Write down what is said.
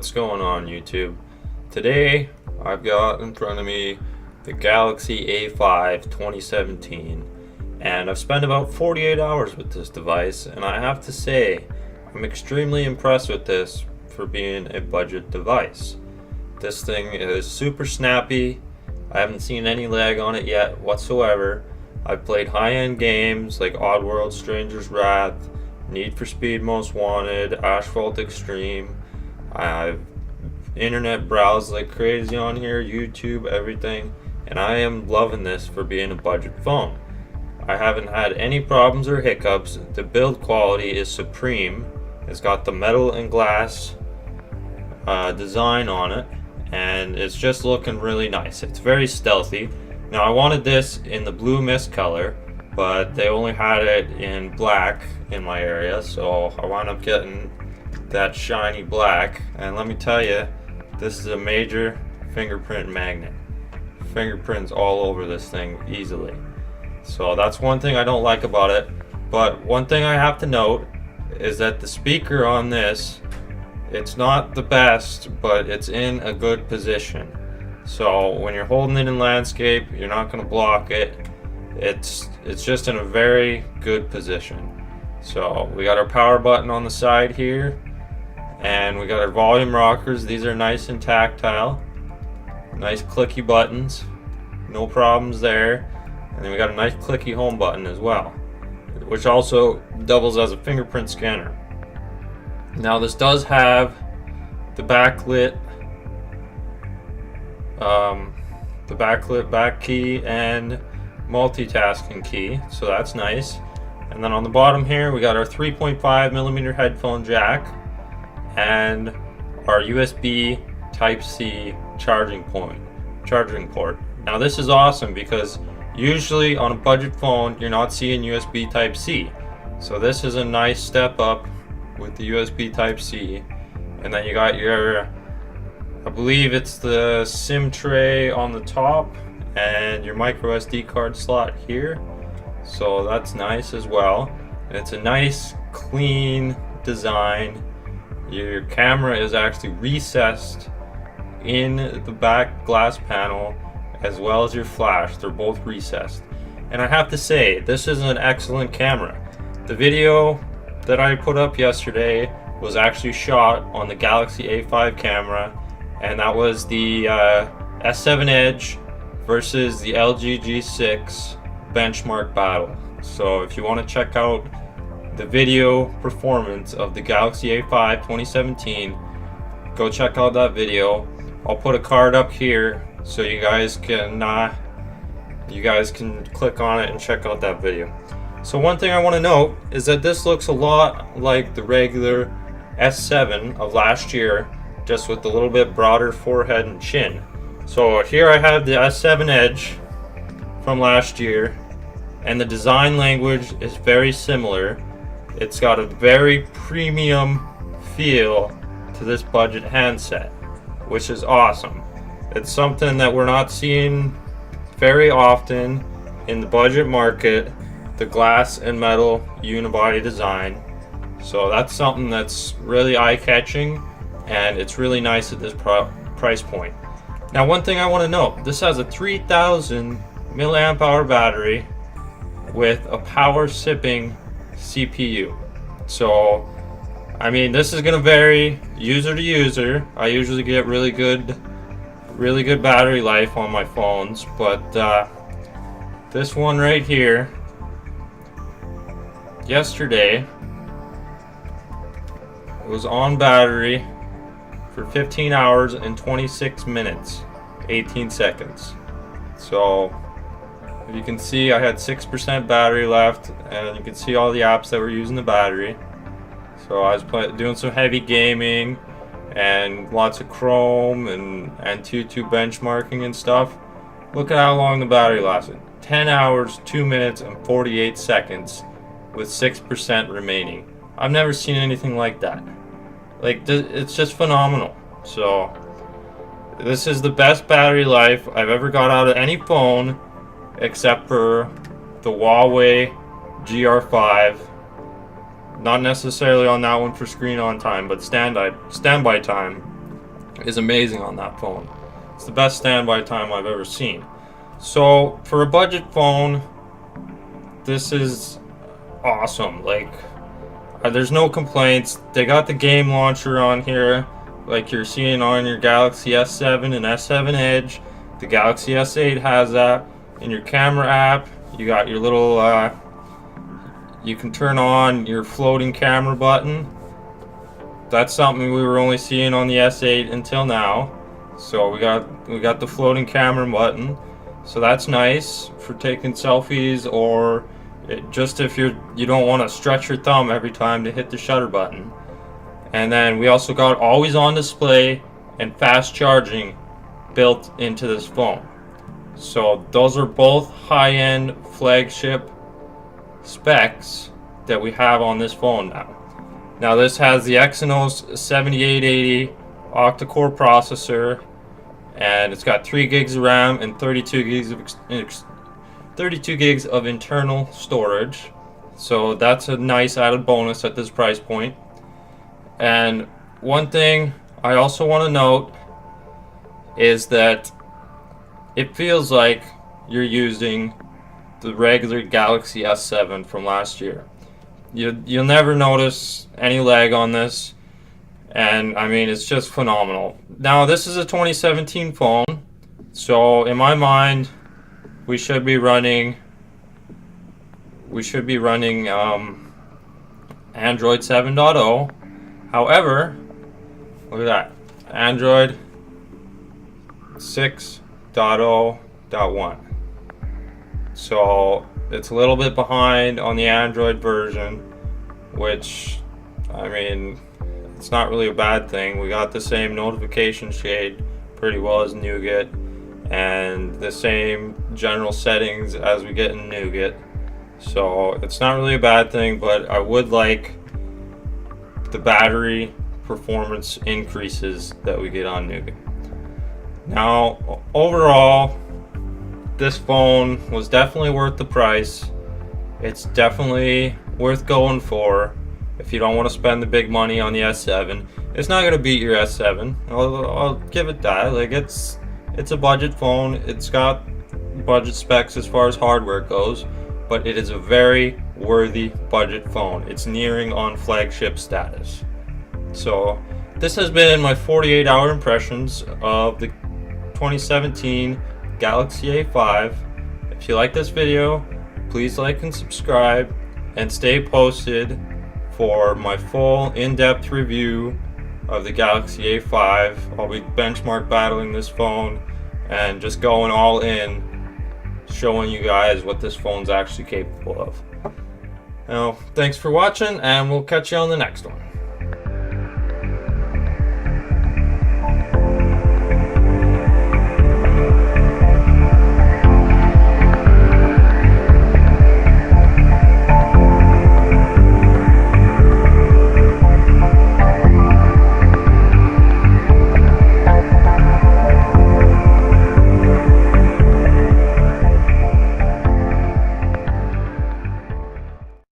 What's going on, YouTube? Today I've got in front of me the Galaxy A5 2017, and I've spent about 48 hours with this device, and I have to say I'm extremely impressed with this for being a budget device. This thing is super snappy. I haven't seen any lag on it yet whatsoever. I've played high-end games like Oddworld, Stranger's Wrath, Need for Speed Most Wanted, Asphalt Extreme. I've internet browsed like crazy on here, YouTube, everything, and I am loving this for being a budget phone. I haven't had any problems or hiccups. The build quality is supreme. It's got the metal and glass design on it, and it's just looking really nice. It's very stealthy. Now, I wanted this in the blue mist color, but they only had it in black in my area, so I wound up getting that shiny black. And let me tell you, this is a major fingerprint magnet. Fingerprints all over this thing easily. So that's one thing I don't like about it. But one thing I have to note is that the speaker on this, it's not the best, but it's in a good position. So when you're holding it in landscape, you're not going to block it. It's just in a very good position. So we got our power button on the side here, and we got our volume rockers. These are nice and tactile, nice clicky buttons, no problems there. And then we got a nice clicky home button as well, which also doubles as a fingerprint scanner. Now this does have the backlit back key and multitasking key, so that's nice. And then on the bottom here we got our 3.5mm headphone jack and our USB Type-C charging port. Now this is awesome because usually on a budget phone you're not seeing USB Type-C, so this is a nice step up with the USB Type-C. And then you got your, I believe it's the SIM tray on the top and your micro SD card slot here, so that's nice as well. And it's a nice clean design. Your camera is actually recessed in the back glass panel, as well as your flash. They're both recessed, and I have to say this is an excellent camera. The video that I put up yesterday was actually shot on the Galaxy A5 camera, and that was the S7 Edge versus the LG G6 benchmark battle. So if you want to check out the video performance of the Galaxy A5 2017, go check out that video. I'll put a card up here so you guys can click on it and check out that video. So one thing I want to note is that this looks a lot like the regular S7 of last year, just with a little bit broader forehead and chin. So here I have the S7 Edge from last year, and the design language is very similar. It's got a very premium feel to this budget handset, which is awesome. It's something that we're not seeing very often in the budget market, the glass and metal unibody design. So that's something that's really eye-catching, and it's really nice at this price point. Now, one thing I want to note, this has a 3000 milliamp hour battery with a power sipping CPU. So I mean, this is going to vary user to user. I usually get really good battery life on my phones, but this one right here, yesterday, it was on battery for 15 hours and 26 minutes, 18 seconds. So if you can see, I had 6% battery left, and you can see all the apps that were using the battery. So I was doing some heavy gaming and lots of Chrome and Antutu benchmarking and stuff. Look at how long the battery lasted. 10 hours, 2 minutes, and 48 seconds with 6% remaining. I've never seen anything like that. Like, it's just phenomenal. So this is the best battery life I've ever got out of any phone, except for the Huawei GR5. Not necessarily on that one for screen on time, but standby time. is amazing on that phone. It's the best standby time I've ever seen. So for a budget phone, this is awesome. Like, there's no complaints. They got the game launcher on here, like you're seeing on your Galaxy S7 and S7 Edge. The Galaxy S8 has that. In your camera app, you got your little, you can turn on your floating camera button. That's something we were only seeing on the S8 until now. So we got the floating camera button. So that's nice for taking selfies, or just if you don't want to stretch your thumb every time to hit the shutter button. And then we also got always on display and fast charging built into this phone. So those are both high-end flagship specs that we have on this phone now. Now this has the Exynos 7880 octa-core processor, and it's got 3 gigs of RAM and 32 gigs of internal storage. So that's a nice added bonus at this price point. And one thing I also want to note is that it feels like you're using the regular Galaxy S7 from last year. You'll never notice any lag on this, and I mean, it's just phenomenal. Now this is a 2017 phone, so in my mind we should be running Android 7.0. However, look at that, Android 6.0.1. So it's a little bit behind on the Android version, which, I mean, it's not really a bad thing. We got the same notification shade pretty well as Nougat, and the same general settings as we get in Nougat. So it's not really a bad thing, but I would like the battery performance increases that we get on Nougat. Now, overall, this phone was definitely worth the price. It's definitely worth going for if you don't want to spend the big money on the S7. It's not going to beat your S7. I'll give it that. Like, it's a budget phone. It's got budget specs as far as hardware goes, but it is a very worthy budget phone. It's nearing on flagship status. So this has been my 48-hour impressions of the 2017 Galaxy A5. If you like this video, please like and subscribe, and stay posted for my full in-depth review of the Galaxy A5. I'll be benchmark battling this phone and just going all in, showing you guys what this phone's actually capable of. Now, thanks for watching, and we'll catch you on the next one.